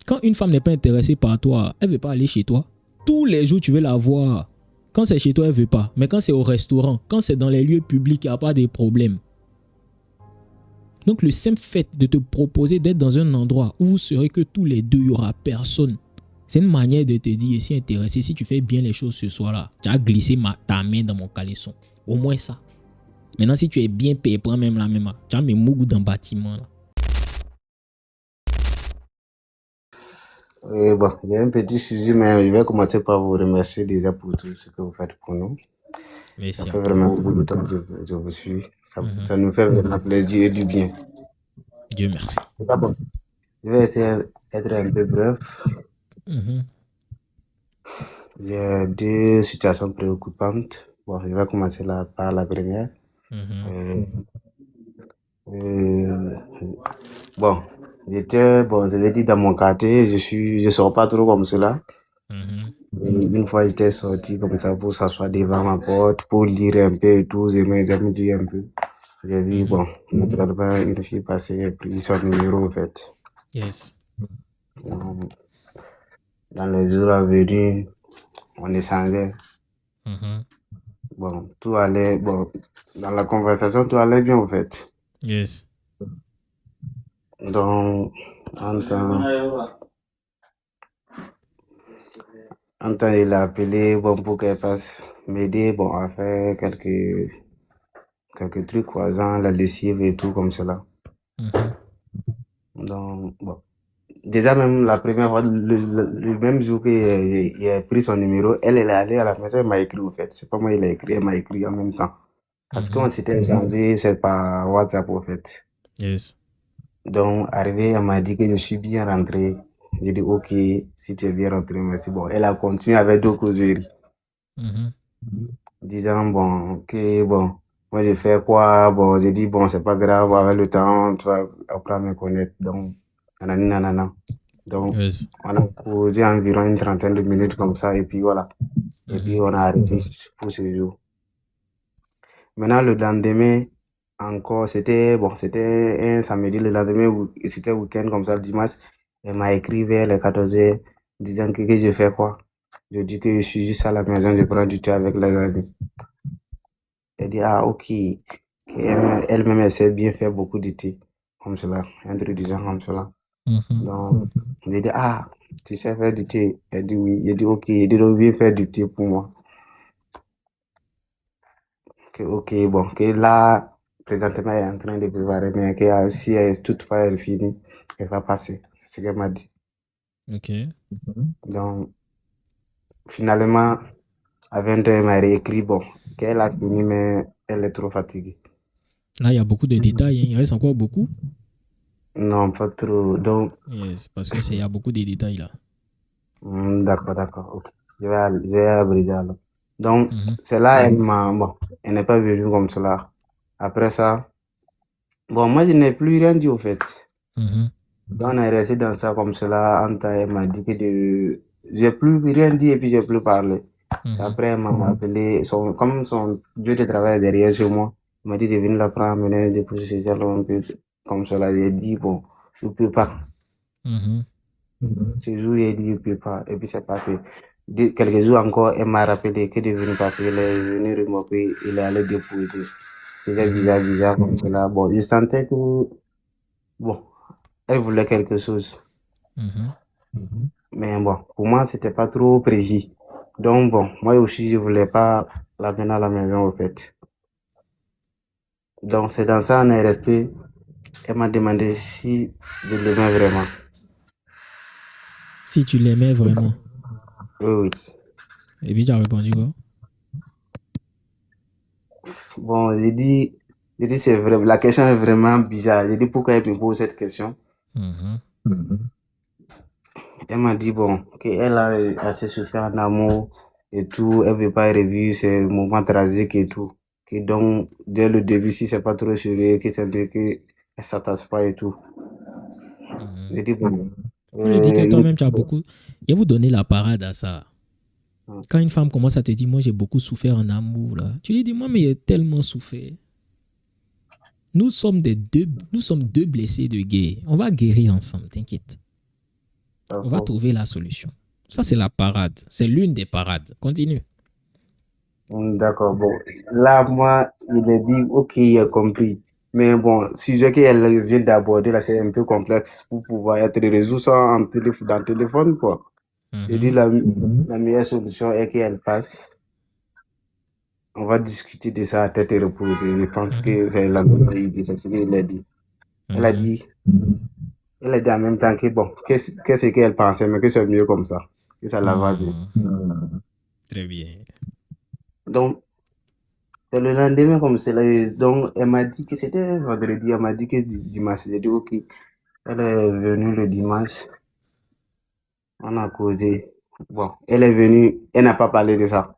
Quand une femme n'est pas intéressée par toi, elle ne veut pas aller chez toi. Tous les jours, tu veux la voir. Quand c'est chez toi, elle ne veut pas. Mais quand c'est au restaurant, quand c'est dans les lieux publics, il n'y a pas de problème. Donc, le simple fait de te proposer d'être dans un endroit où vous serez que tous les deux, il n'y aura personne. C'est une manière de te dire, si intéressé, si tu fais bien les choses ce soir-là, tu as glissé ta main dans mon caleçon. Au moins ça. Maintenant, si tu es bien payé, prends même la même, tu as mes mougous dans le bâtiment. Là. Bon, il y a un petit sujet, mais je vais commencer par vous remercier déjà pour tout ce que vous faites pour nous. Merci. Ça fait vraiment beaucoup de temps que je vous suis. Ça nous fait vraiment plaisir et du bien. Dieu merci. D'abord, je vais essayer d'être un peu bref. J'ai deux situations préoccupantes. Bon, je vais commencer par la première. Bon, je l'ai dit dans mon quartier, je sors pas trop comme cela. Et une fois, j'étais sorti comme ça pour s'asseoir devant ma porte, pour lire un peu et tout, mes amis dire un peu. J'ai vu, bon, naturellement, une fille passer, j'ai pris son numéro, en fait. Yes. Dans les jours à venir, on échangeait. Bon, tout allait, bon, dans la conversation, tout allait bien, en fait. Yes. Donc, un temps, il a appelé, bon, pour qu'elle passe m'aider, bon, à faire quelques trucs, quoi, genre la lessive et tout, comme cela. Donc, bon. Déjà, même la première fois, le même jour qu'il a pris son numéro, elle est allée à la maison, elle m'a écrit, en fait. C'est pas moi, il a écrit, elle m'a écrit en même temps. Parce qu'on s'était échangé, c'est par WhatsApp, en fait. Yes. Donc, arrivé, elle m'a dit que je suis bien rentré. J'ai dit, ok, si tu es bien rentré, merci. Bon, elle a continué avec d'autres causeries. Disant, bon, ok, bon, moi je fais quoi? Bon, j'ai dit, bon, c'est pas grave, avec le temps, tu vas apprendre à me connaître. Donc, nanani, nanana. Donc, Yes. on a causé environ une trentaine de minutes comme ça, et puis voilà. Et puis, on a arrêté pour ce jour. Maintenant, le lendemain, encore, c'était un samedi, le lendemain, c'était week-end comme ça, le dimanche. Elle m'a écrit vers les 14h, disant que je fais quoi? Je dis que je suis juste à la maison, je prends du thé avec les amis. Elle dit, ah, ok. Elle-même, elle sait bien faire beaucoup de thé, comme cela, introduisant comme cela. Donc, j'ai dit, ah, tu sais faire du thé? Elle dit oui. J'ai dit, ok, elle dit, donc, viens faire du thé pour moi. Ok, bon, que là, présentement, elle est en train de préparer, mais que si toutefois elle finit, elle va passer. C'est ce qu'elle m'a dit. Ok. Donc, finalement, à 20h, elle m'a réécrit, bon, qu'elle a fini, mais elle est trop fatiguée. Là, il y a beaucoup de détails. Hein. Il reste encore beaucoup. Non, pas trop. Donc, Yes, parce que il y a beaucoup de détails là. d'accord, ok. Je vais abriser alors. Donc, c'est là, elle n'est pas venue comme cela. Après ça, bon, moi, je n'ai plus rien dit au fait. Donc, on est resté dans ça comme cela. Anta, elle m'a dit que j'ai plus rien dit et puis j'ai plus parlé. Après, elle m'a appelé, comme son Dieu de travail est derrière chez moi, il m'a dit de venir la prendre, mener des pouces chez elle un peu comme cela. J'ai dit, bon, je ne peux pas. Ce jour, il a dit, je ne peux pas. Et puis, c'est passé. Quelques jours encore, elle m'a rappelé que de venir parce qu'elle est venue remarquer, il est allé déposer. C'était bizarre comme cela. Bon, je sentais que, bon, elle voulait quelque chose. Mais bon, pour moi, c'était pas trop précis. Donc, bon, moi aussi, je voulais pas la mener à la maison, au fait. Donc, c'est dans ça, on est resté. Elle m'a demandé si je l'aimais vraiment. Si tu l'aimais vraiment. Oui. Et puis tu as répondu quoi? Bon, j'ai dit, c'est vrai, la question est vraiment bizarre. J'ai dit, pourquoi elle me pose cette question? Elle m'a dit, bon, qu'elle a assez souffert en amour et tout, elle veut pas revivre ces moments tragiques et tout. Que donc, dès le début, si c'est pas trop sérieux, que c'est un truc qu'elle s'attache pas et tout. J'ai dit, bon. Tu lui dis que toi-même, tu as beaucoup. Et vous donnez la parade à ça. Quand une femme commence à te dire, moi j'ai beaucoup souffert en amour, là, tu lui dis, moi, mais j'ai tellement souffert. Nous sommes deux blessés de guerre. On va guérir ensemble, t'inquiète. Pas On va faux. trouver la solution. Ça, c'est la parade. C'est l'une des parades. Continue. D'accord, bon. Là, moi, il a dit, ok, il a compris. Mais bon, sujet qu'elle vient d'aborder, là, c'est un peu complexe pour pouvoir être résolu ça dans le téléphone, quoi. Je dis, la meilleure solution est qu'elle passe. On va discuter de ça à tête reposée. Je pense que c'est la meilleure idée, c'est ce qu'elle a dit. Elle a dit, elle a dit en même temps que, bon, qu'est-ce qu'elle pensait, mais que c'est mieux comme ça. Que ça la va bien. Très bien. Donc, le lendemain, comme c'est là, donc elle m'a dit que c'était vendredi, elle m'a dit que dimanche, j'ai dit ok. Elle est venue le dimanche, on a causé. Bon, elle est venue, elle n'a pas parlé de ça.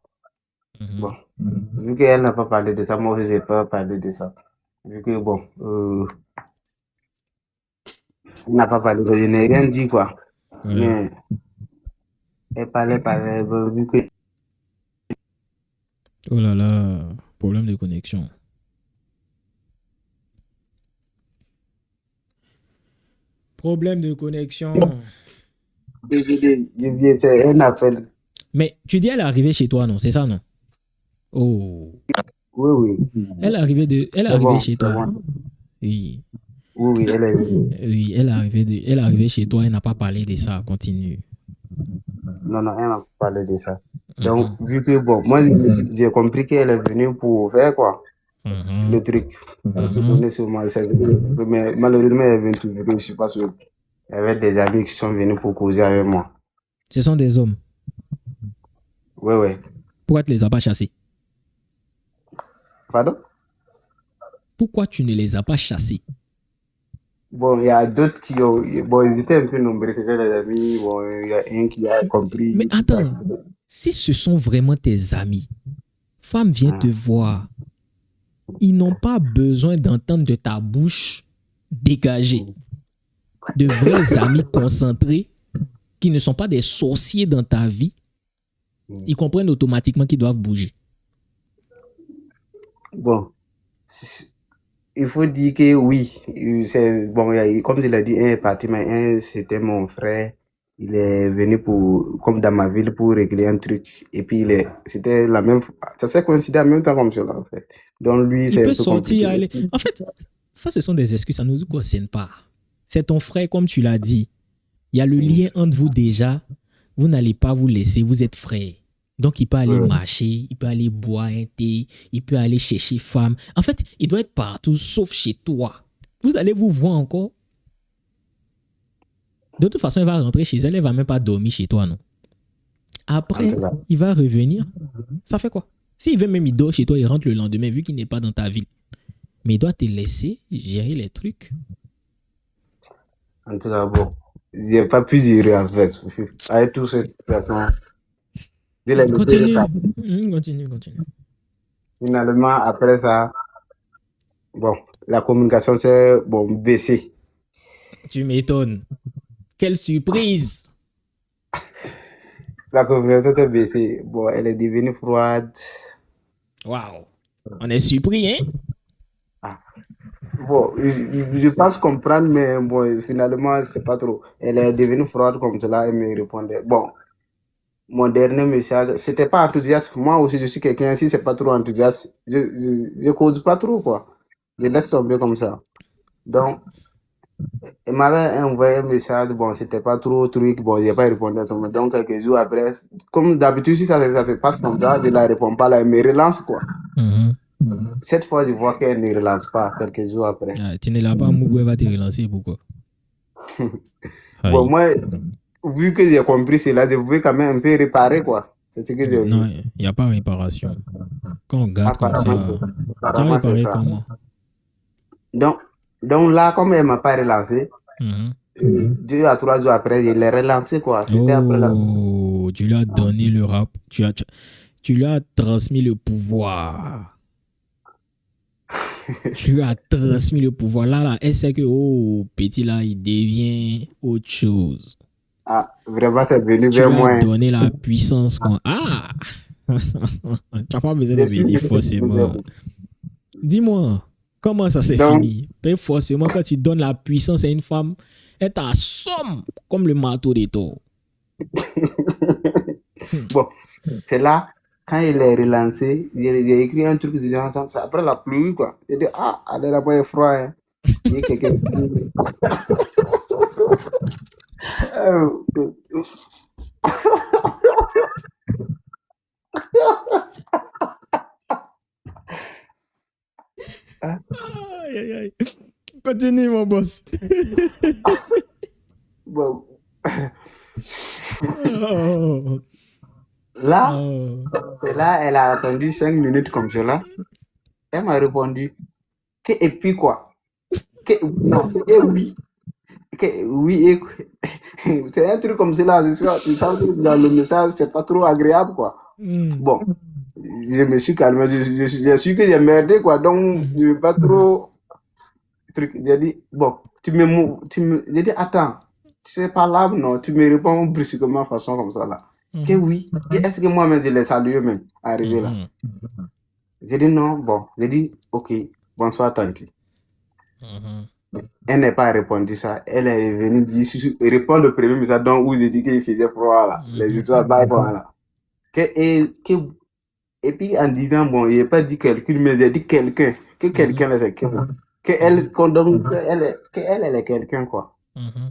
Bon, vu qu'elle n'a pas parlé de ça, moi aussi, j'ai pas parlé de ça. Vu que bon, elle n'a pas parlé de ça, je n'ai rien dit quoi. Ouais. Mais elle parlait, bon, vu que. Oh là là, problème de connexion. Problème de connexion. Je viens, c'est un appel. Mais tu dis elle est arrivée chez toi, non? C'est ça, non? Oh. Oui, oui. Elle est arrivée C'est arrivée bon, chez c'est toi. bon. Oui. Oui, oui, elle est venue. Oui, elle est arrivée chez toi, elle n'a pas parlé de ça. Continue. Non, non, elle n'a pas parlé de ça. Donc, vu que, bon, moi, j'ai compris qu'elle est venue pour faire quoi? Le truc. Elle se connaît sur moi. Mais malheureusement, elle est venue tout vu que je suis pas sûr. Il y avait des amis qui sont venus pour causer avec moi. Ce sont des hommes. Oui, oui. Pourquoi tu ne les as pas chassés? Pardon? Pourquoi tu ne les as pas chassés? Bon, il y a d'autres qui ont. Bon, ils étaient un peu nombreux, c'était des amis. Bon, il y a un qui a compris. Mais attends, si ce sont vraiment tes amis, femme vient te voir, ils n'ont pas besoin d'entendre de ta bouche dégagée. De vrais amis concentrés qui ne sont pas des sorciers dans ta vie, ils comprennent automatiquement qu'ils doivent bouger. Bon, il faut dire que oui, c'est bon, comme je l'ai dit, un est parti, mais un c'était mon frère. Il est venu comme dans ma ville, pour régler un truc. Et puis c'était la même, ça s'est coïncidé en même temps comme cela, en fait. Donc lui, Il c'est un peut peu sortir, compliqué. aller. En fait, ça, ce sont des excuses, ça ne nous concerne pas. C'est ton frère, comme tu l'as dit. Il y a le lien entre vous déjà. Vous n'allez pas vous laisser, vous êtes frères. Donc, il peut aller marcher, il peut aller boire un thé, il peut aller chercher femme. En fait, il doit être partout, sauf chez toi. Vous allez vous voir encore. De toute façon, il va rentrer chez elle, elle ne va même pas dormir chez toi, non? Après, il va revenir. Ça fait quoi? S'il veut même, il dort chez toi, il rentre le lendemain, vu qu'il n'est pas dans ta ville. Mais il doit te laisser gérer les trucs. En tout cas, bon, j'ai pas pu dire en fait. Avec tout cette situation. Continue. Finalement, après ça, bon, la communication s'est baissée. Tu m'étonnes. Quelle surprise! La communication s'est baissée. Bon, elle est devenue froide. Waouh! On est surpris, hein? Bon, je pense comprendre, mais bon, finalement, c'est pas trop. Elle est devenue froide comme cela et me répondait. Bon, mon dernier message, c'était pas enthousiaste. Moi aussi, je suis quelqu'un, si c'est pas trop enthousiaste, je cause pas trop, quoi. Je laisse tomber comme ça. Donc, elle m'avait envoyé un message, bon, c'était pas trop truc, bon, j'ai pas répondu à ça. Donc, quelques jours après, comme d'habitude, si ça se passe comme ça, je la réponds pas, là, elle me relance, quoi. Cette fois, je vois qu'elle ne relance pas quelques jours après. Tu n'es là pas, Mougou va te relancer, pourquoi? Bon, moi, vu que j'ai compris cela, je voulais quand même un peu réparer, quoi. C'est ce que j'ai vu. Non, il n'y a pas réparation. Quand on garde comme ça, tu as réparé comment? Donc là, comme elle ne m'a pas relancé, 2 à 3 jours après, je l'ai relancé, quoi. C'était après la... Tu lui as donné le rap. Tu lui as transmis le pouvoir. Tu lui as transmis le pouvoir. Là, elle sait que, petit là, il devient autre chose. Ah, vraiment, c'est venu tu vers lui moi. as donné la puissance. Quoi. Ah! Tu n'as pas besoin de me dire forcément. Dis-moi, comment ça s'est fini? Mais forcément, quand tu donnes la puissance à une femme, Elle t'assomme comme le marteau des taureaux. Bon, c'est là, quand il est relancé, j'ai écrit un truc du genre, c'est après la pluie, quoi. J'ai dit, ah, allez là-bas, il est froid, hein. Il y a quelqu'un. Aïe, aïe, aïe. Continue, mon boss. Bon. Oh. Là, Oh. c'est là, elle a attendu 5 minutes comme cela. Elle m'a répondu, que, et puis quoi? Que, non, que, oui. Que, oui, c'est un truc comme cela. Tu sens que dans le message, c'est pas trop agréable, quoi. Bon, je me suis calmé. Je suis que j'ai merdé, quoi. Donc, je ne veux pas trop. J'ai dit, bon, j'ai dit, attends, tu sais pas là, non, tu me réponds brusquement de façon comme ça, là. Que oui. Est-ce que moi-même, je l'ai salué même, arrivé là? J'ai dit non, bon, j'ai dit, ok, bonsoir, tante. Elle n'a pas répondu ça. Elle est venue dire, répondre le premier message où j'ai dit qu'il faisait froid, là. Les histoires, là. Et puis en disant, bon, il n'a pas dit quelqu'un, mais il a dit quelqu'un. Que quelqu'un, c'est quelqu'un. Elle est quelqu'un, quoi.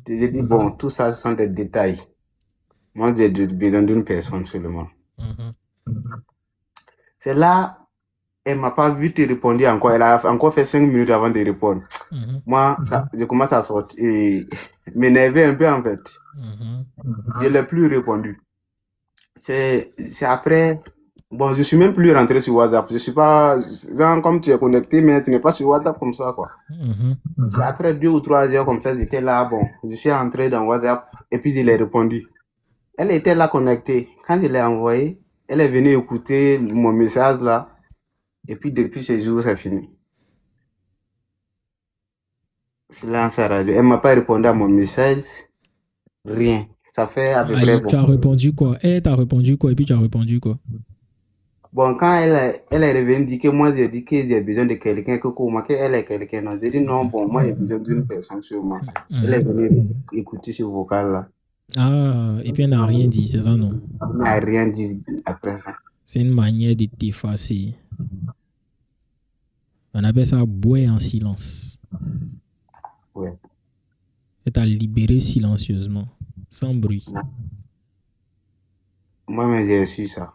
J'ai dit, bon, tout ça, ce sont des détails. Moi, j'ai besoin d'une personne seulement. C'est là, elle ne m'a pas vite répondu encore. Elle a encore fait 5 minutes avant de répondre. Moi, je commence à sortir et m'énerver un peu, en fait. Je ne l'ai plus répondu. C'est après. Bon, je suis même plus rentré sur WhatsApp. Je suis pas. Genre, comme tu es connecté, mais tu n'es pas sur WhatsApp comme ça, quoi. C'est après 2 ou 3 heures comme ça, j'étais là. Bon, je suis entré dans WhatsApp et puis je l'ai répondu. Elle était là connectée. Quand je l'ai envoyé, elle est venue écouter mon message là. Et puis depuis ce jour, c'est fini. Silence à radio. Elle ne m'a pas répondu à mon message. Rien. Ça fait à peu près. Tu as répondu quoi? Elle t'a répondu quoi? Et puis tu as répondu quoi? Bon, quand elle est revenue dire que moi, j'ai dit que j'ai besoin de quelqu'un, qu'elle est quelqu'un. Non, j'ai dit non, bon, moi, j'ai besoin d'une personne sur moi. Elle est venue écouter ce vocal-là. Ah, et puis elle n'a rien dit, c'est ça, non? Elle n'a rien dit après ça. C'est une manière de t'effacer. On appelle ça boire en silence. Ouais. Elle t'a libéré silencieusement, sans bruit. Moi-même, j'ai su ça.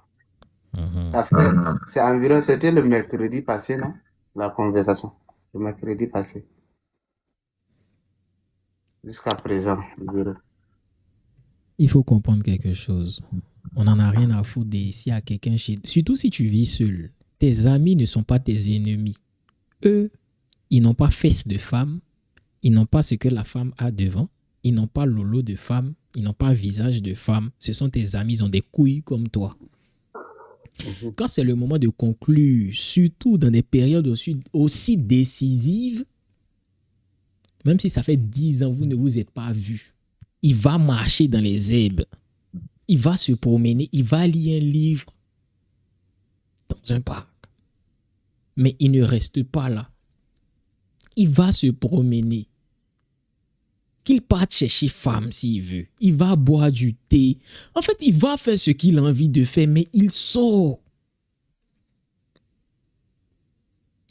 C'est environ, c'était le mercredi passé, non? La conversation. Le mercredi passé. Jusqu'à présent, je dirais. Il faut comprendre quelque chose. On n'en a rien à foutre d'ici à quelqu'un chez. Surtout si tu vis seul. Tes amis ne sont pas tes ennemis. Eux, ils n'ont pas fesses de femme. Ils n'ont pas ce que la femme a devant. Ils n'ont pas lolo de femme. Ils n'ont pas visage de femme. Ce sont tes amis, ils ont des couilles comme toi. Quand c'est le moment de conclure, surtout dans des périodes aussi décisives, même si ça fait 10 ans, vous ne vous êtes pas vus, il va marcher dans les herbes. Il va se promener, il va lire un livre dans un parc. Mais il ne reste pas là. Il va se promener. Qu'il parte chercher femme s'il veut. Il va boire du thé. En fait, il va faire ce qu'il a envie de faire, mais il sort.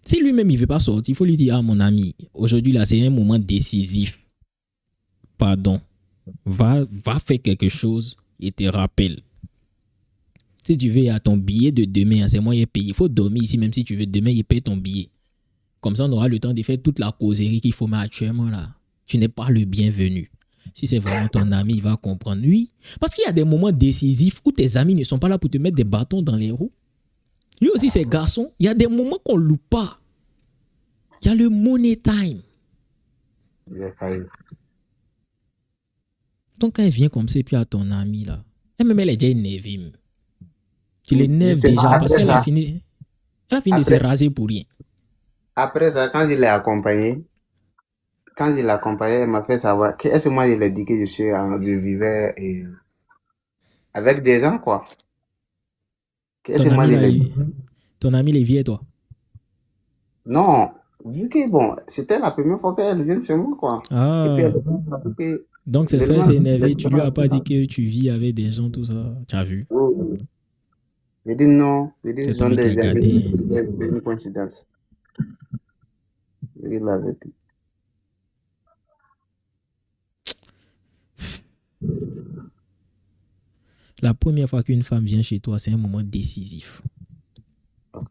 Si lui-même il ne veut pas sortir, il faut lui dire, ah mon ami, aujourd'hui là, c'est un moment décisif. Pardon. Va faire quelque chose et te rappelle. Si tu veux à ton billet de demain, c'est moi qui ai payé. Il faut dormir ici, même si tu veux demain, il paye ton billet. Comme ça, on aura le temps de faire toute la causerie qu'il faut. Mais actuellement là, tu n'es pas le bienvenu. Si c'est vraiment ton ami, il va comprendre. Oui, parce qu'il y a des moments décisifs où tes amis ne sont pas là pour te mettre des bâtons dans les roues. Lui aussi, c'est garçon. Il y a des moments qu'on ne loupe pas. Il y a le money time. Donc, quand elle vient comme ça, et puis à ton ami là, elle-même, elle est déjà énervée. Tu l'énerves déjà parce qu'elle a fini, de se raser pour rien. Après ça, quand je l'ai accompagné, elle m'a fait savoir que est-ce que moi je lui ai dit que je vivais avec des gens, quoi. Ton ami, il est vieux, toi? Non, vu que, bon, c'était la première fois qu'elle vient chez moi, quoi. Et puis, Ah, elle m'a dit que donc c'est ça, elle l'élément, s'est énervée. Tu lui as pas dit que tu vis avec des gens, tout ça. Tu as vu. j'ai dit non. J'ai dit C'est ce sont toi-même qui as des amis, gâté. c'est une coïncidence. J'ai dit la vérité. La première fois qu'une femme vient chez toi, c'est un moment décisif. Ok.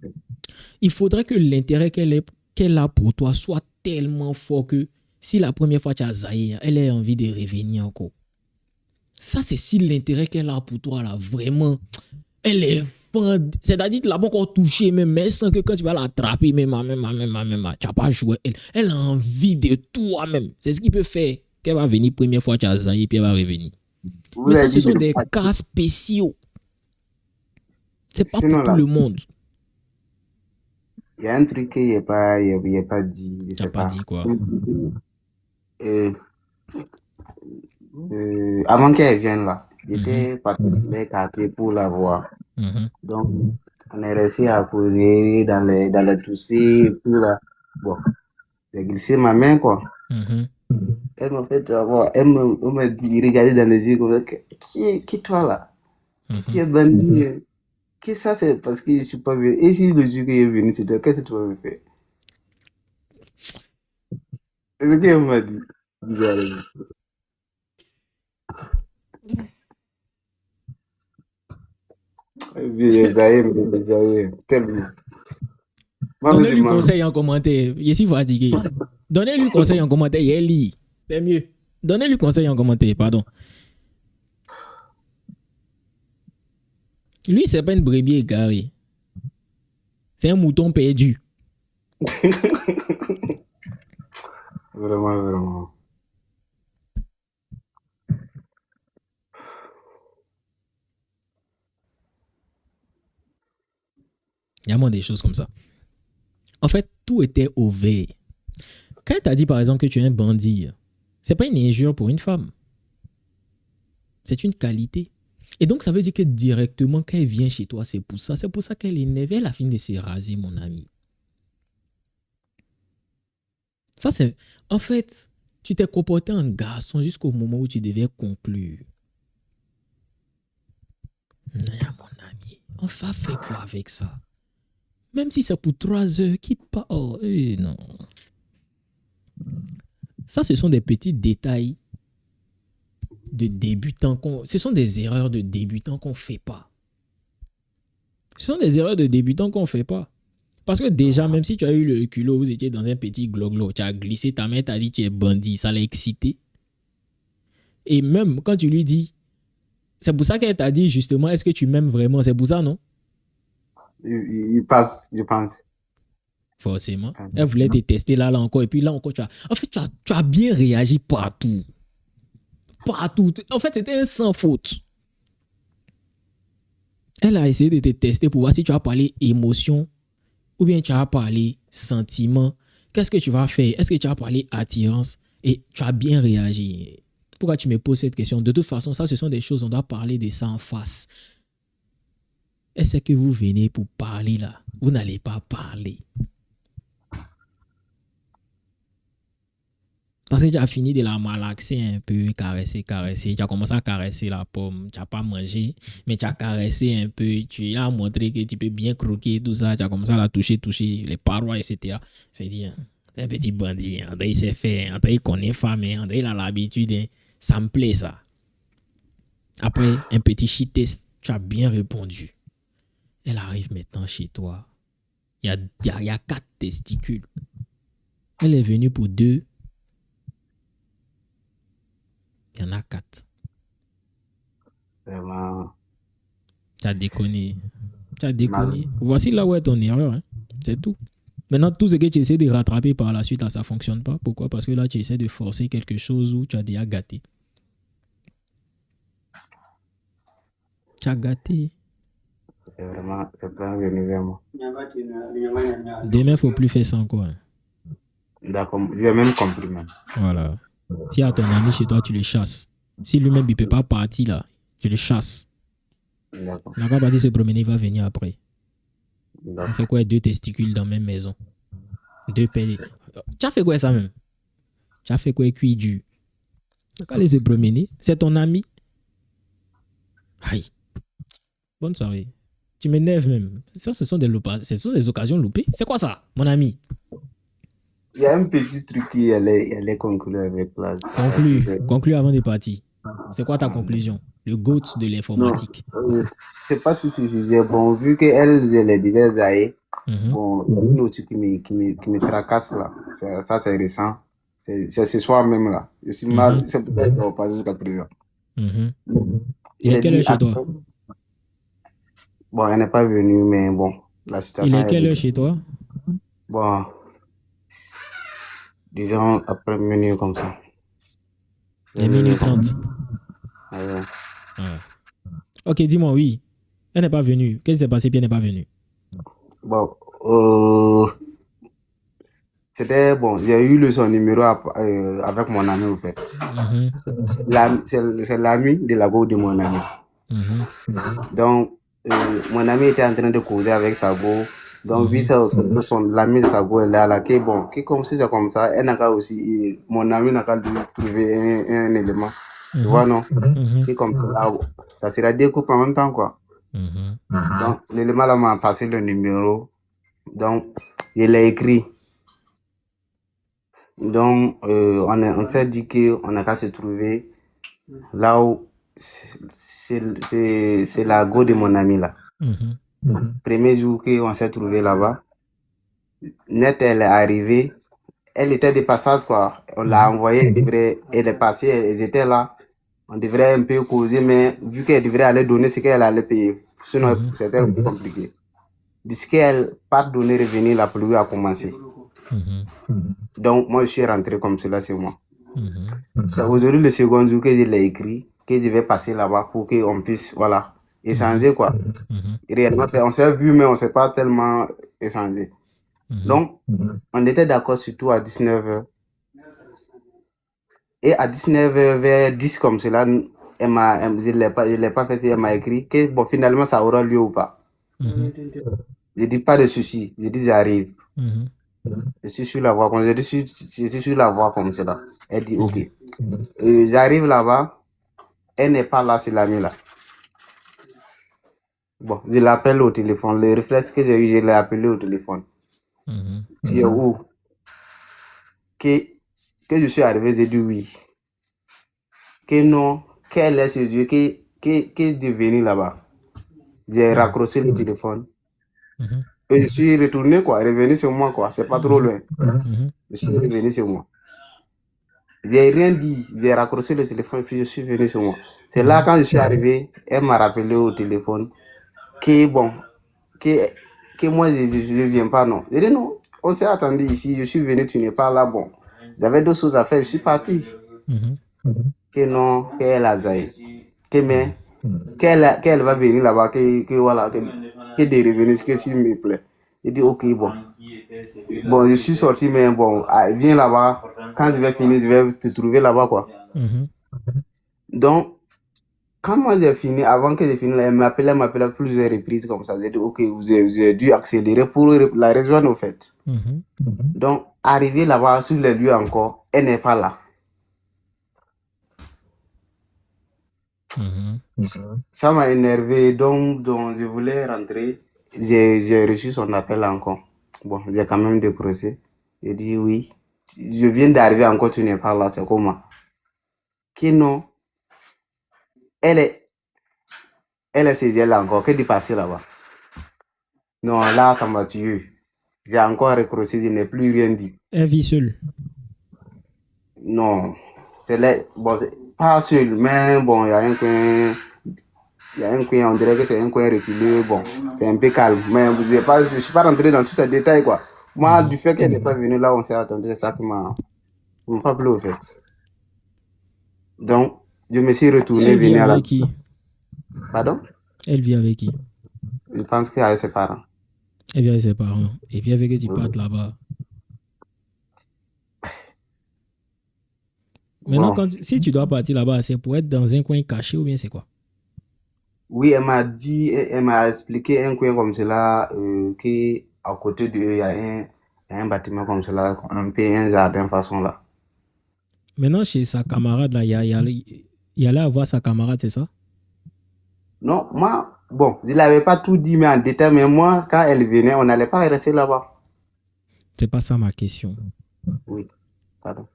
Il faudrait que l'intérêt qu'elle a pour toi soit tellement fort que si la première fois tu as zaï, elle ait envie de revenir encore. Ça, c'est si l'intérêt qu'elle a pour toi, là, vraiment, elle est fan. C'est-à-dire, tu l'as pas encore touché, même, mais elle sent que quand tu vas l'attraper, même, tu n'as pas joué. Elle a envie de toi-même. C'est ce qui peut faire qu'elle va venir première fois, tu as zaï, puis elle va revenir. Vous Mais ça, avez ce dit sont de des pas. cas spéciaux. C'est pas pour Sinon, tout là, le monde. il y a un truc qu'il n'y a pas dit, je T'as sais pas pas. dit quoi. Euh, avant qu'elle vienne là, Mhm, j'étais parti dans les quartiers pour la voir. mhm, Donc, on est resté à causer dans les dossiers et tout là. Bon, j'ai glissé ma main, quoi. mhm, Elle m'a fait avoir, elle m'a dit, regardez dans les yeux, comme ça, qui est toi là? Qui mhm. est bandit? Qui ça, c'est parce que je suis pas venu. Et si le jour qu'il est venu, c'est toi, qu'est-ce que tu vas me faire? C'est ce qu'elle m'a dit. Et puis, j'ai zaï, tellement. Moi, je Donnez-lui m'en. conseil en commentaire. Je suis fatigué. Donnez-lui conseil en commentaire. Il lit. C'est mieux. Donnez-lui conseil en commentaire, pardon. Lui, c'est pas une brebis égarée. C'est un mouton perdu. Vraiment, vraiment. Il y a moins des choses comme ça. En fait, tout était au vert. Quand tu as dit, par exemple, que tu es un bandit, c'est pas une injure pour une femme. C'est une qualité. Et donc, ça veut dire que directement, quand elle vient chez toi, c'est pour ça. C'est pour ça qu'elle est énervée. Elle a fini de se raser, mon ami. Ça, c'est. En fait, tu t'es comporté en garçon jusqu'au moment où tu devais conclure. Non, mon ami, on va faire quoi avec ça? Même si c'est pour 3 heures, quitte pas. Oh, non. Ça, ce sont des petits détails de débutants. Ce sont des erreurs de débutants qu'on ne fait pas. Ce sont des erreurs de débutants qu'on ne fait pas. Parce que déjà, même si tu as eu le culot, vous étiez dans un petit gloglo, tu as glissé ta main, tu as dit que tu es bandit, ça l'a excité. Et même quand tu lui dis, c'est pour ça qu'elle t'a dit justement, est-ce que tu m'aimes vraiment? C'est pour ça, non? Il passe, je pense. Forcément. Elle voulait te tester là encore. Et puis là encore, en fait, tu as bien réagi partout. Partout. En fait, c'était un sans faute. Elle a essayé de te tester pour voir si tu as parlé émotion ou bien tu as parlé sentiment. Qu'est-ce que tu vas faire? Est-ce que tu as parlé attirance? Et tu as bien réagi. Pourquoi tu me poses cette question? De toute façon, ça, ce sont des choses, on doit parler de ça en face. Est-ce que vous venez pour parler là? Vous n'allez pas parler. Parce que tu as fini de la malaxer un peu, caresser. Tu as commencé à caresser la pomme. Tu n'as pas mangé, mais tu as caressé un peu. Tu lui as montré que tu peux bien croquer, tout ça. Tu as commencé à la toucher les parois, etc. C'est dit, c'est un petit bandit. André, il sait faire. André, il connaît femme. André, il a l'habitude. Ça me plaît, ça. Après, un petit shit test. Tu as bien répondu. Elle arrive maintenant chez toi. Il y a 4 testicules. Elle est venue pour 2. Il y en a 4. Vraiment. Tu as déconné. Tu as déconné. Voici là où est ton erreur. Hein. C'est tout. Maintenant, tout ce que tu essaies de rattraper par la suite, là, ça ne fonctionne pas. Pourquoi? Parce que là, tu essaies de forcer quelque chose où tu as déjà gâté. Tu as gâté. C'est vraiment, c'est pas venu vers moi. Demain, il ne faut plus faire ça encore. Hein. D'accord, j'ai même compris même. Voilà. Si y a ton ami chez toi, tu le chasses. Si lui-même, il ne peut pas partir là, tu le chasses. D'accord. Il n'a pas parti se promener, il va venir après. On D'accord. fait quoi 2 testicules dans la même maison? 2 paires. Tu as fait quoi ça même? Tu as fait quoi cuit du? Quand les promener, c'est ton ami. Aïe. Bonne soirée. Tu m'énerves même. Ça, ce sont des occasions loupées. C'est quoi ça, mon ami? Il y a un petit truc qui allait conclure avec Place. Conclue avant de partir. C'est quoi ta conclusion? Le GOAT de Non, l'informatique. je sais pas si ce sujet. Bon, vu qu'elle est déjà zaïe, bon, il y a une autre qui me tracasse là. Ça, c'est récent. C'est ce soir même là. Je suis mal. C'est peut-être que je vais pas jusqu'à présent. Il est quelle heure chez toi? Bon, elle n'est pas venue, mais bon, la Il situation est quelle heure chez toi? Bon, disons après minuit comme ça. Il est minuit 30. Ouais. Ok, dis-moi, oui. Elle n'est pas venue. Qu'est-ce qui s'est passé puis elle n'est pas venue? Bon, c'était bon, j'ai eu son numéro avec mon ami au fait. C'est l'ami de la go de mon ami. Donc, mon ami était en train de causer avec Sago. Donc, vu l'ami de Sago est là, qui bon, qui comme si c'est comme ça, elle n'a qu'à aussi, mon ami n'a qu'à trouver un élément. Tu vois, non? Qui comme ça, ça sera découpé en même temps, quoi. Donc, l'élément là m'a passé le numéro. Donc, je l'ai écrit. Donc, on s'est dit qu'on n'a qu'à se trouver là où c'est la go de mon ami là. Premier jour qu'on s'est trouvé là-bas, Net, elle est arrivée. Elle était de passage, quoi. On l'a envoyée, elle est passée, elles étaient là. On devrait un peu causer, mais vu qu'elle devrait aller donner ce qu'elle allait payer, sinon c'était un peu compliqué. D'ici qu'elle pas donné revenir, la pluie a commencé. Donc, moi, je suis rentré comme cela chez moi. C'est aujourd'hui le second jour que je l'ai écrit, que je vais passer là-bas pour qu'on puisse, voilà, échanger, quoi. Réellement, on s'est vu, mais on ne s'est pas tellement échangé. Donc, on était d'accord surtout à 19h. Et à 19h, vers 10 comme cela, je ne l'ai pas fait, elle m'a écrit que bon, finalement, ça aura lieu ou pas. Je dis pas de souci, je dis j'arrive. Je suis sur la voie, quand je suis sur la voie comme cela. Elle dit ok. J'arrive là-bas, elle n'est pas là, c'est l'ami là. Bon, je l'appelle au téléphone. Le réflexe que j'ai eu, je l'ai appelé au téléphone. Tu es où? Que je suis arrivé, j'ai dit oui. Que non, qu'elle est chez Dieu, que de venir là-bas. J'ai raccroché le téléphone. Et je suis retourné, quoi, revenu sur moi, quoi. C'est pas trop loin. Je suis revenu sur moi. J'ai rien dit, j'ai raccroché le téléphone, puis je suis venu sur moi. C'est là, quand je suis arrivé, elle m'a rappelé au téléphone que, bon, que moi, je ne viens pas, non. J'ai dit non, on s'est attendu ici, je suis venu, tu n'es pas là, bon. J'avais d'autres choses à faire, je suis parti. Que non, qu'elle a zaï. Que mais, qu'elle va venir là-bas, que voilà, que de revenir, que s'il me plaît. J'ai dit ok, bon. Bon, je suis sorti, mais bon, viens là-bas. Quand je vais finir, je vais te trouver là-bas, quoi. Donc, quand moi j'ai fini, avant que j'ai fini, elle m'appelait plusieurs reprises comme ça. J'ai dit, ok, vous avez dû accélérer pour la rejoindre, au fait. Donc, arrivé là-bas, sur les lieux encore, elle n'est pas là. Ça m'a énervé, donc je voulais rentrer. J'ai reçu son appel encore. Bon, j'ai quand même décroché. J'ai dit oui. Je viens d'arriver encore, tu n'es pas là, c'est comment? Que non. Elle est saisie là encore, que de passer là-bas. Non, là, ça m'a tué. J'ai encore recroché, je n'ai plus rien dit. Elle vit seule. Non, bon, c'est pas seul, mais bon, il y a un coin. Il y a un coin, on dirait que c'est un coin reculé, bon, c'est un peu calme. Mais je ne suis pas rentré dans tous ces détails, quoi. Moi, du fait qu'elle n'est pas venue là, on s'est attendu, c'est ça qui m'a pas plu, au fait. Donc, je me suis retourné. Elle vit avec qui? Pardon? Elle vit avec qui? Je pense qu'avec ses parents. Elle vit avec ses parents. Et puis avec que tu partes là-bas. Maintenant, si tu dois partir là-bas, c'est pour être dans un coin caché ou bien c'est quoi? Oui, elle m'a expliqué un coin comme cela, qu'à côté d'eux, il y a Il y a un bâtiment comme cela, un peu un jardin façon là. Maintenant, chez sa camarade, là, il allait avoir sa camarade, c'est ça? Non, moi, bon, je l'avais pas tout dit, mais en détail, mais moi, quand elle venait, on n'allait pas rester là-bas. C'est pas ça ma question. Oui, pardon.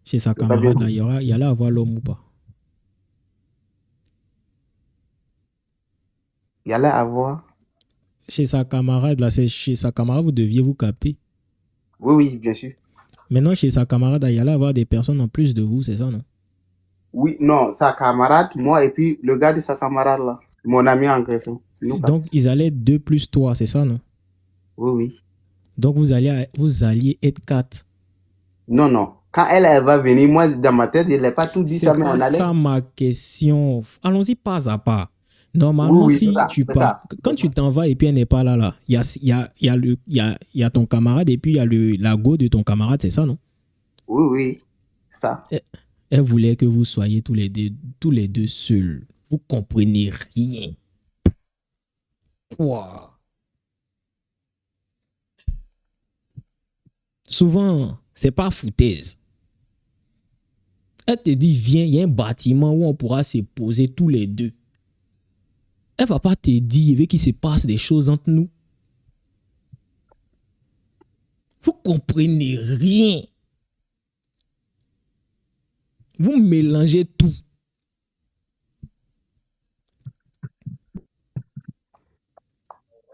Chez sa J'ai pas bien camarade, là, dit. il allait avoir l'homme ou pas? Il y allait avoir. Chez sa camarade, là, c'est chez sa camarade, vous deviez vous capter. Oui, oui, bien sûr. Maintenant, chez sa camarade, là, il allait avoir des personnes en plus de vous, c'est ça, non? Oui, non, sa camarade, moi, et puis le gars de sa camarade là. Mon ami en question. C'est nous Donc, quatre. ils allaient 2 plus 3, c'est ça, non? Oui, oui. Donc, vous alliez être 4. Non, non. Quand elle va venir, moi, dans ma tête, je n'ai pas tout dit C'est ça, mais pas on allait. ça ma question. Allons-y pas à pas. Normalement, Oui, oui, c'est si ça. tu C'est pars, ça. quand C'est tu ça. t'en vas et puis elle n'est pas là, il y a ton camarade et puis il y a la go de ton camarade, c'est ça, non? Oui, oui. C'est ça. Elle, elle voulait que vous soyez tous les deux seuls. Vous comprenez rien. Wow. Souvent, c'est pas foutaise. Elle te dit, viens, il y a un bâtiment où on pourra se poser tous les deux. Elle va pas te dire qu'il se passe des choses entre nous. Vous comprenez rien. Vous mélangez tout.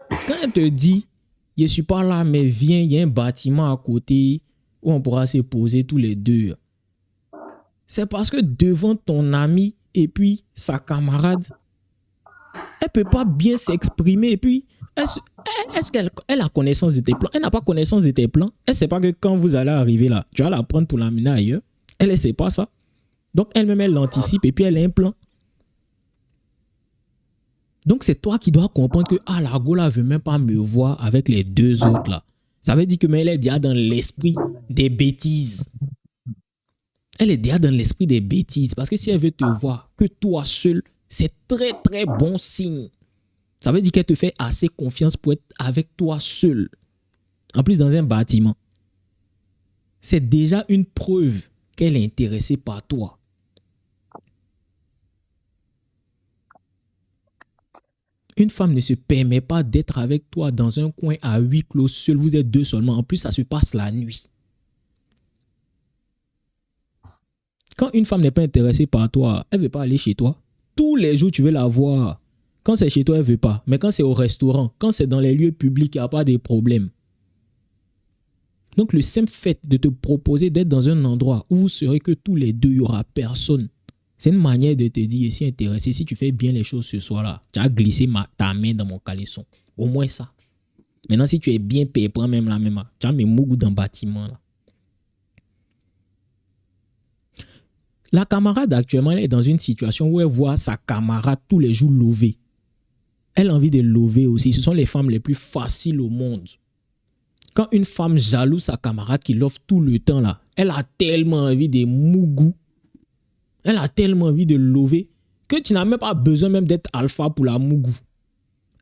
Quand elle te dit, je suis pas là, mais viens, il y a un bâtiment à côté où on pourra se poser tous les deux. C'est parce que devant ton ami et puis sa camarade, elle peut pas bien s'exprimer. Et puis, est-ce qu'elle a connaissance de tes plans? Elle n'a pas connaissance de tes plans. Elle sait pas que quand vous allez arriver là, tu vas la prendre pour l'amener ailleurs. Elle ne sait pas ça. Donc, elle-même, elle l'anticipe et puis elle a un plan. Donc, c'est toi qui dois comprendre que la go là veut même pas me voir avec les deux autres là. Ça veut dire que mais elle est déjà dans l'esprit des bêtises. Elle est déjà dans l'esprit des bêtises. Parce que si elle veut te voir que toi seul, c'est très très bon signe. Ça veut dire qu'elle te fait assez confiance pour être avec toi seul. En plus, dans un bâtiment. C'est déjà une preuve qu'elle est intéressée par toi. Une femme ne se permet pas d'être avec toi dans un coin à huis clos seul. Vous êtes deux seulement. En plus, ça se passe la nuit. Quand une femme n'est pas intéressée par toi, elle ne veut pas aller chez toi. Tous les jours, tu veux la voir. Quand c'est chez toi, elle ne veut pas. Mais quand c'est au restaurant, quand c'est dans les lieux publics, il n'y a pas de problème. Donc, le simple fait de te proposer d'être dans un endroit où vous serez que tous les deux, il n'y aura personne. C'est une manière de te dire, si intéressé, si tu fais bien les choses ce soir-là, tu as glissé ta main dans mon caleçon. Au moins ça. Maintenant, si tu es bien payé, prends même la même, tu as mes mougous dans le bâtiment. Là. La camarade, actuellement, elle est dans une situation où elle voit sa camarade tous les jours lever. Elle a envie de lever aussi. Ce sont les femmes les plus faciles au monde. Quand une femme jaloux sa camarade qui l'offre tout le temps, là, elle a tellement envie de mougou. Elle a tellement envie de lever que tu n'as même pas besoin même d'être alpha pour la mougou.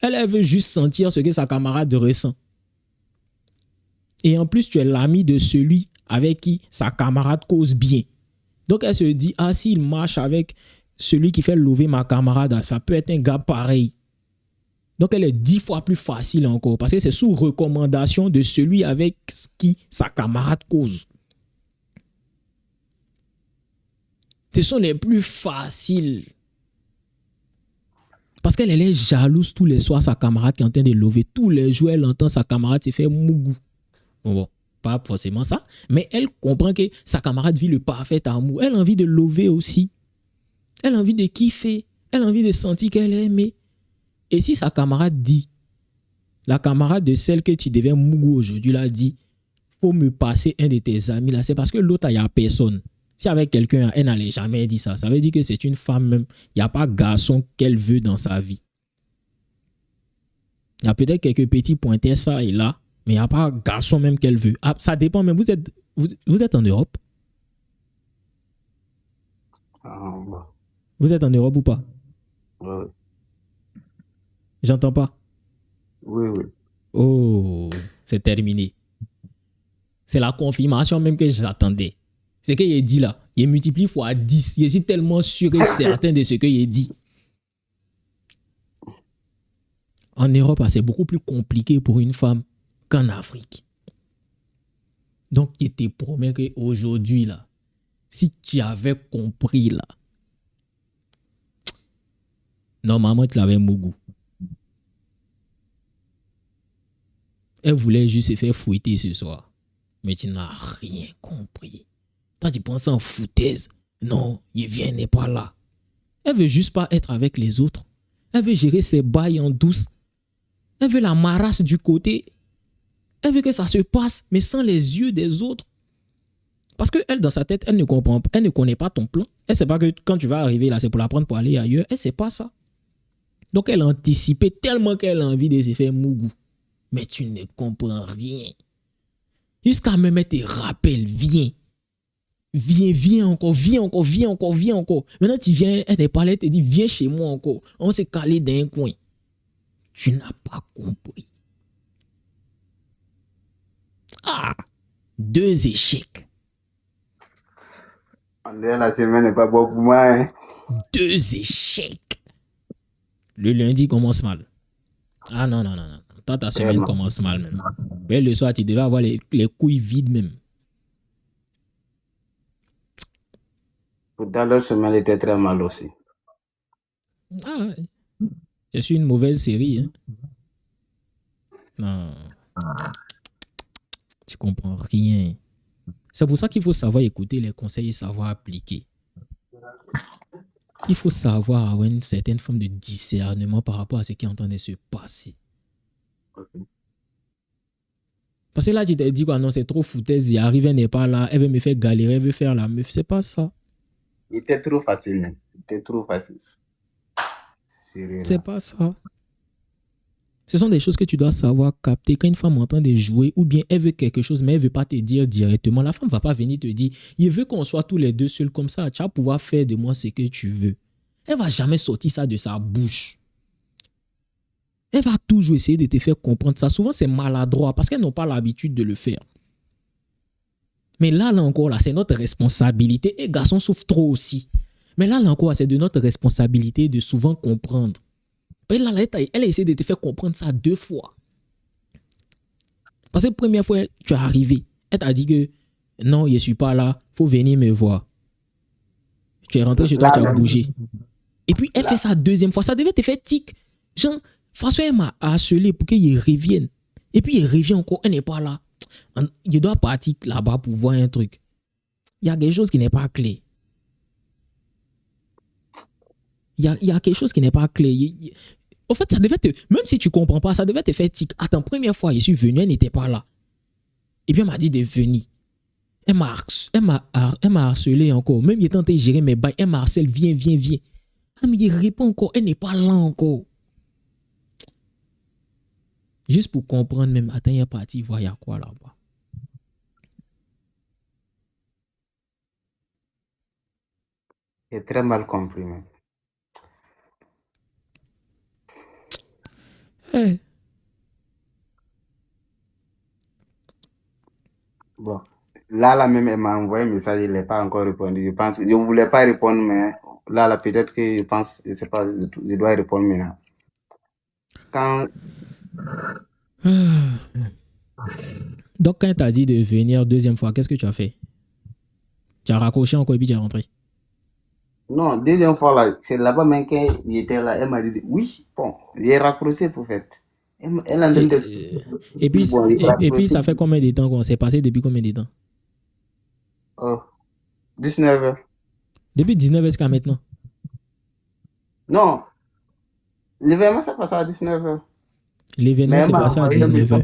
Elle veut juste sentir ce que sa camarade ressent. Et en plus, tu es l'ami de celui avec qui sa camarade cause bien. Donc, elle se dit, s'il marche avec celui qui fait lever ma camarade, ça peut être un gars pareil. Donc, elle est 10 fois plus facile encore parce que c'est sous recommandation de celui avec qui sa camarade cause. Ce sont les plus faciles. Parce qu'elle est jalouse tous les soirs, sa camarade qui est en train de lever. Tous les jours, elle entend sa camarade se faire mougou. Bon, pas forcément ça, mais elle comprend que sa camarade vit le parfait amour. Elle a envie de lever aussi. Elle a envie de kiffer. Elle a envie de sentir qu'elle est aimée. Et si sa camarade dit, la camarade de celle que tu devais mougou aujourd'hui, là, dit, faut me passer un de tes amis, là, c'est parce que l'autre, il n'y a personne. Si avec quelqu'un, elle n'allait jamais dit ça. Ça veut dire que c'est une femme même. Il n'y a pas garçon qu'elle veut dans sa vie. Il y a peut-être quelques petits pointeurs, ça et là, mais il n'y a pas garçon même qu'elle veut. Ça dépend même. Vous êtes en Europe? Bon. Vous êtes en Europe ou pas? Oui. J'entends pas. Oui, oui. Oh, c'est terminé. C'est la confirmation même que j'attendais. Ce qu'il a dit là, il multiplie fois 10. Je suis tellement sûr et certain de ce qu'il a dit. En Europe, c'est beaucoup plus compliqué pour une femme qu'en Afrique. Donc, je te promets qu'aujourd'hui, là, si tu avais compris, là, normalement, tu l'avais Mougou. Elle voulait juste se faire fouetter ce soir. Mais tu n'as rien compris. Toi, tu penses en foutaise. Non, il vient, n'est pas là. Elle veut juste pas être avec les autres. Elle veut gérer ses bails en douce. Elle veut la marasse du côté. Elle veut que ça se passe, mais sans les yeux des autres. Parce qu'elle, dans sa tête, elle ne comprend pas, elle ne connaît pas ton plan. Elle ne sait pas que quand tu vas arriver là, c'est pour la prendre pour aller ailleurs. Elle ne sait pas ça. Donc, elle a anticipé tellement qu'elle a envie de se faire mougou. Mais tu ne comprends rien. Jusqu'à me mettre des rappels, viens. Viens encore. Maintenant, tu viens, elle n'est pas là, elle te dit, viens chez moi encore. On s'est calé dans un coin. Tu n'as pas compris. Ah, 2 échecs. La semaine n'est pas bonne pour moi. Hein. 2 échecs. Le lundi commence mal. Ah non. Toi, ta semaine commence mal même. Mais le soir, tu devais avoir les couilles vides même. Pourtant, l'autre semaine était très mal aussi. Ah ouais. Je suis une mauvaise série. Hein. Non. Tu comprends rien. C'est pour ça qu'il faut savoir écouter les conseils et savoir appliquer. Il faut savoir avoir une certaine forme de discernement par rapport à ce qui est en train de se passer. Parce que là, tu t'es dit quoi, non, c'est trop foutaise, il arrive, elle n'est pas là, elle veut me faire galérer, elle veut faire la meuf. C'est pas ça. Il était trop facile, même. C'était trop facile. C'est pas ça. Ce sont des choses que tu dois savoir capter. Quand une femme est en train de jouer ou bien elle veut quelque chose mais elle ne veut pas te dire directement, la femme ne va pas venir te dire « Il veut qu'on soit tous les deux seuls comme ça. Tu vas pouvoir faire de moi ce que tu veux. » Elle ne va jamais sortir ça de sa bouche. Elle va toujours essayer de te faire comprendre ça. Souvent, c'est maladroit parce qu'elles n'ont pas l'habitude de le faire. Mais là encore, c'est notre responsabilité. Et les garçons souffrent trop aussi. Mais là encore, c'est de notre responsabilité de souvent comprendre. Elle a essayé de te faire comprendre ça 2 fois. Parce que la première fois, tu es arrivé. Elle t'a dit que non, je ne suis pas là, il faut venir me voir. Tu es rentré chez toi, tu as bougé. Et puis, elle fait ça 2e fois. Ça devait te faire tic. Genre, François, elle m'a harcelé pour qu'il revienne. Et puis, il revient encore, elle n'est pas là. Je dois partir là-bas pour voir un truc. Il y a quelque chose qui n'est pas clair. Il y a quelque chose qui n'est pas clair. En fait, ça devait même si tu ne comprends pas, ça devait te faire tic. Attends, première fois, je suis venu, elle n'était pas là. Et puis, elle m'a dit de venir. Elle m'a harcelé encore. Même il est tenté de gérer mes bails, elle m'a harcelé, viens. Ah, mais il répond encore, elle n'est pas là encore. Juste pour comprendre même, attends, il est parti, voir il y a quoi là-bas. J'ai très mal compris même. Hey. Bon. Là même, elle m'a envoyé un message, il n'a pas encore répondu. Je pense, je ne voulais pas répondre, mais là, peut-être que je pense, je ne sais pas, je dois répondre maintenant. Donc, quand tu as dit de venir 2e fois, qu'est-ce que tu as fait? Tu as raccroché encore et puis tu es rentré? Non, 2e fois, là, c'est là-bas même qu'elle était là. Elle m'a dit, oui, bon, j'ai raccroché pour fait. Elle a et puis, ça fait combien de temps qu'on s'est passé depuis combien de temps? 19 heures. Depuis 19 heures jusqu'à maintenant? Non. L'événement s'est passé à 19 heures. L'événement s'est passé à 19 heures.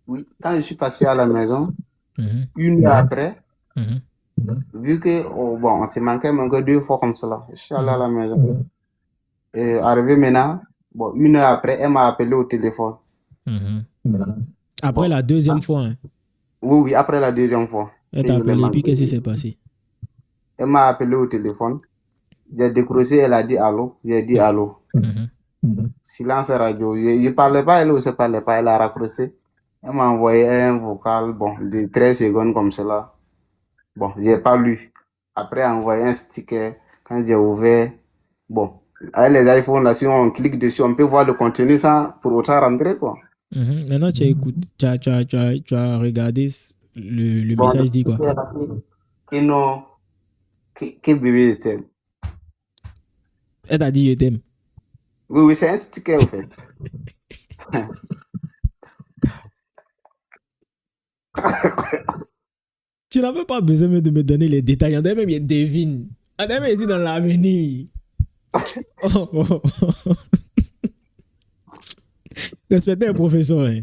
Oui, quand je suis passé à la maison, 1 heure après, vu que, bon, on s'est manqué 2 fois comme cela. Je suis allé à la maison. Et arrivé maintenant, bon, 1 heure après, elle m'a appelé au téléphone. Après la 2e fois, hein? Oui, après la 2e fois. Elle t'a appelé et puis qu'est-ce qui s'est passé? Elle m'a appelé au téléphone. J'ai décroché, elle a dit allô. J'ai dit allô. Silence radio. Je ne parlais pas, elle ne se parlait pas, elle a raccroché. Elle m'a envoyé un vocal, bon, de 13 secondes comme cela. Bon, j'ai pas lu. Après, elle a envoyé un sticker. Quand j'ai ouvert, bon, avec les iPhones, là, si on clique dessus, on peut voir le contenu sans pour autant rentrer, quoi. Maintenant, tu as écouté, tu as regardé le Bon, le message dit quoi? sticker, là, que non, que bébé était. Elle t'a dit je t'aime. Oui, oui, c'est un sticker, en fait. Tu n'avais pas besoin de me donner les détails. On dirait même, il devine. On dirait même, ici dans l'avenir. Oh, oh, oh. Respectez un professeur. Hein.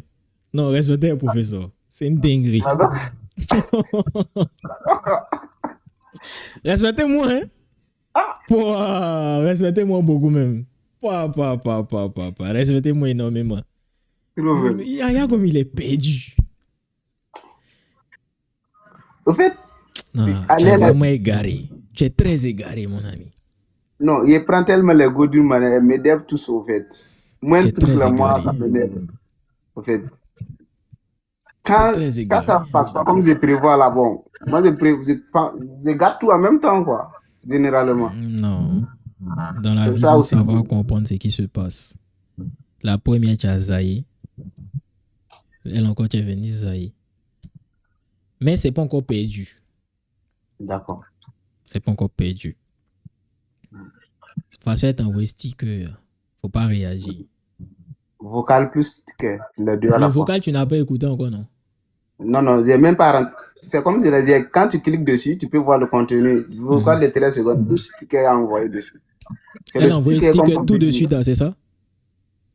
Non, respectez un professeur. C'est une dinguerie. Respectez-moi, hein. Respectez-moi beaucoup même. Respectez-moi énormément. Yaya, comme il est perdu. Au fait, Non, tu es vraiment égaré. Tu es très égaré, mon ami. non, il prend tellement les goûts d'une manière, elle m'énerve tous, au fait. Moins Tu de es trucs très là, moi, égaré. ça m'énerve. Au fait, Tu es quand, très quand ça égaré. ne passe pas comme je prévois là, bon, moi, je gâte tout en même temps, quoi, généralement. Non. Dans la C'est vie, il ça faut aussi. savoir comprendre ce qui se passe. La première, tu as zaï. Elle encore, tu es venu zaï. Mais c'est pas encore perdu. D'accord. C'est pas encore perdu. Parce qu'elle t'envoie sticker. Faut pas réagir. Vocal plus sticker, les deux à Le la fois. vocal, tu n'as pas écouté encore, non? Non, non, j'ai même pas rentré. C'est comme je l'ai dit, quand tu cliques dessus, tu peux voir le contenu. Le vocal de 13 secondes, tout sticker est envoyé dessus. C'est le Elle a envoyé sticker qu'on sticker peut tout de payer. suite, c'est ça?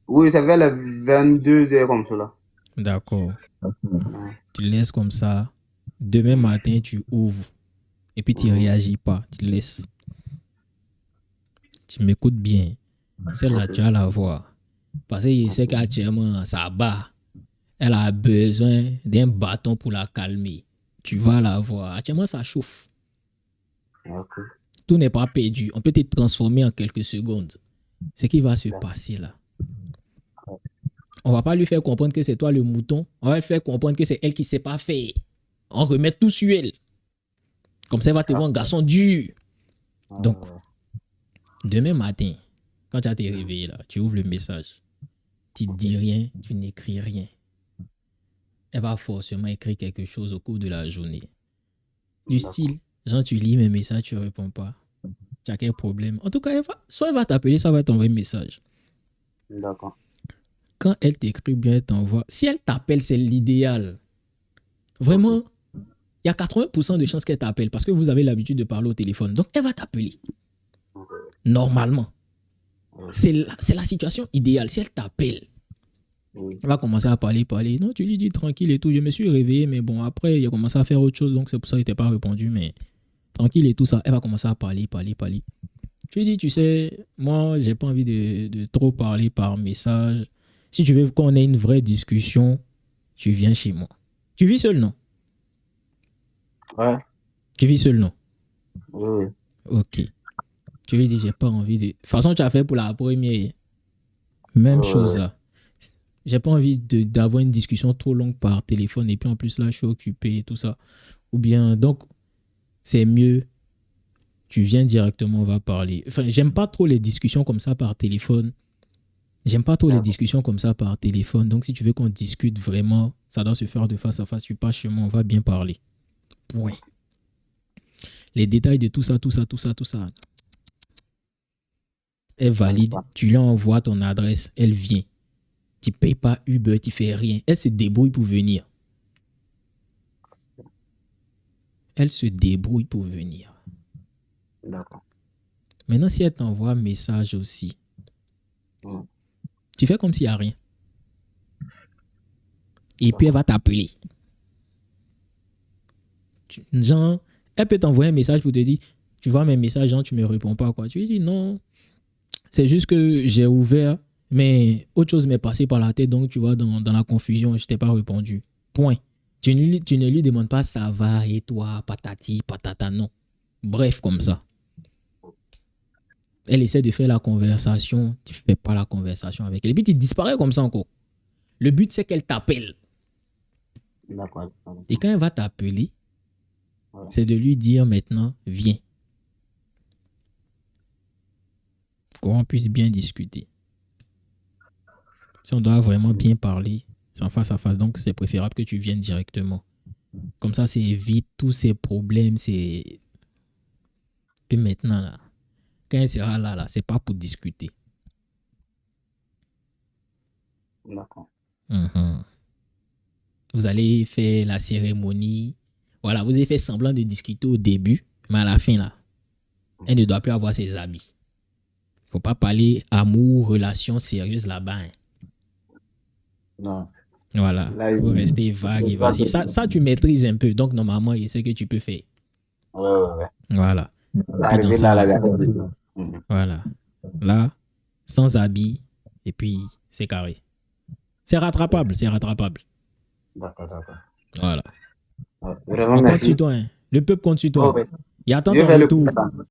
Oui, c'est vers les 22 heures comme cela. D'accord. Ouais. Tu laisses comme ça. Demain matin, tu ouvres. Et puis, tu ne réagis pas. Tu laisses. Tu m'écoutes bien. Celle-là, Ok. tu vas la voir. Parce que je sais qu'actuellement, ça bat. Elle a besoin d'un bâton pour la calmer. Tu vas la voir. Actuellement, ça chauffe. Ok. Tout n'est pas perdu. On peut te transformer en quelques secondes. Ce qui va se passer là. On va pas lui faire comprendre que c'est toi le mouton. On va lui faire comprendre que c'est elle qui ne sait pas faire. On remet tout sur elle. Comme ça, elle va te voir un garçon dur. Donc, demain matin, quand tu as te réveillé là, tu ouvres le message. Tu ne dis rien, tu n'écris rien. Elle va forcément écrire quelque chose au cours de la journée. Du style, genre tu lis mes messages, tu ne réponds pas. Tu as quel problème? En tout cas, soit elle va t'appeler, soit elle va t'envoyer un message. D'accord. Quand elle t'écrit bien, elle t'envoie. Si elle t'appelle, c'est l'idéal. Vraiment, il y a 80% de chances qu'elle t'appelle parce que vous avez l'habitude de parler au téléphone. Donc, elle va t'appeler. Normalement. C'est la situation idéale. Si elle t'appelle, elle va commencer à parler. Non, tu lui dis tranquille et tout. Je me suis réveillé, mais bon, après, il a commencé à faire autre chose. Donc, c'est pour ça qu'il t'a pas répondu. Mais tranquille et tout ça. Elle va commencer à parler. Tu lui dis, tu sais, moi, j'ai pas envie de trop parler par message. Si tu veux qu'on ait une vraie discussion, tu viens chez moi. Tu vis seul, non? Ouais. Tu vis seul, non? Oui. Ok. Tu lui dis, j'ai pas envie de... De toute façon, tu as fait pour la première. Même chose là. J'ai pas envie d'avoir une discussion trop longue par téléphone. Et puis en plus, là, je suis occupé et tout ça. Ou bien, donc, c'est mieux. Tu viens directement, on va parler. Enfin, j'aime pas trop les discussions comme ça par téléphone. Donc, si tu veux qu'on discute vraiment, ça doit se faire de face à face. Tu passes chez moi, on va bien parler. Point. Les détails de tout ça. Elle valide, tu lui envoies ton adresse, elle vient. Tu ne payes pas Uber, tu ne fais rien. Elle se débrouille pour venir. D'accord. Maintenant, si elle t'envoie un message aussi, tu fais comme s'il n'y a rien. Et puis, elle va t'appeler. Genre, elle peut t'envoyer un message pour te dire, tu vois mes messages, genre, tu ne me réponds pas, quoi. Tu lui dis, non, c'est juste que j'ai ouvert, mais autre chose m'est passé par la tête, donc, tu vois, dans la confusion, je ne t'ai pas répondu. Point. Tu ne lui demandes pas, ça va, et toi, patati, patata, non. Bref, comme ça. Elle essaie de faire la conversation, tu ne fais pas la conversation avec elle. Et puis, tu disparais comme ça encore. Le but, c'est qu'elle t'appelle. D'accord. Et quand elle va t'appeler, Ouais. c'est de lui dire maintenant, viens. Qu'on puisse bien discuter. Si on doit vraiment bien parler, c'est en face à face, donc c'est préférable que tu viennes directement. Comme ça, c'est évite tous ces problèmes. Puis maintenant, là, quand elle sera là, c'est pas pour discuter. D'accord. Mhm. Vous allez faire la cérémonie. Voilà, vous avez fait semblant de discuter au début, mais à la fin, là, elle ne doit plus avoir ses habits. Il ne faut pas parler amour, relation sérieuse là-bas. Hein. Non. Voilà, Là, il faut rester vague et évasif. Ça, tu maîtrises un peu. Donc, normalement, il sait que tu peux faire. Ouais. Voilà. Puis dans Arrivé ça, là, là, la voilà. Là, sans habits, et puis c'est carré. C'est rattrapable, c'est rattrapable. D'accord. Voilà. Ouais. Vraiment, On compte sur merci. toi. Hein. Le peuple compte sur Oh, toi. ouais. Il attend Je ton vais le retour. faire.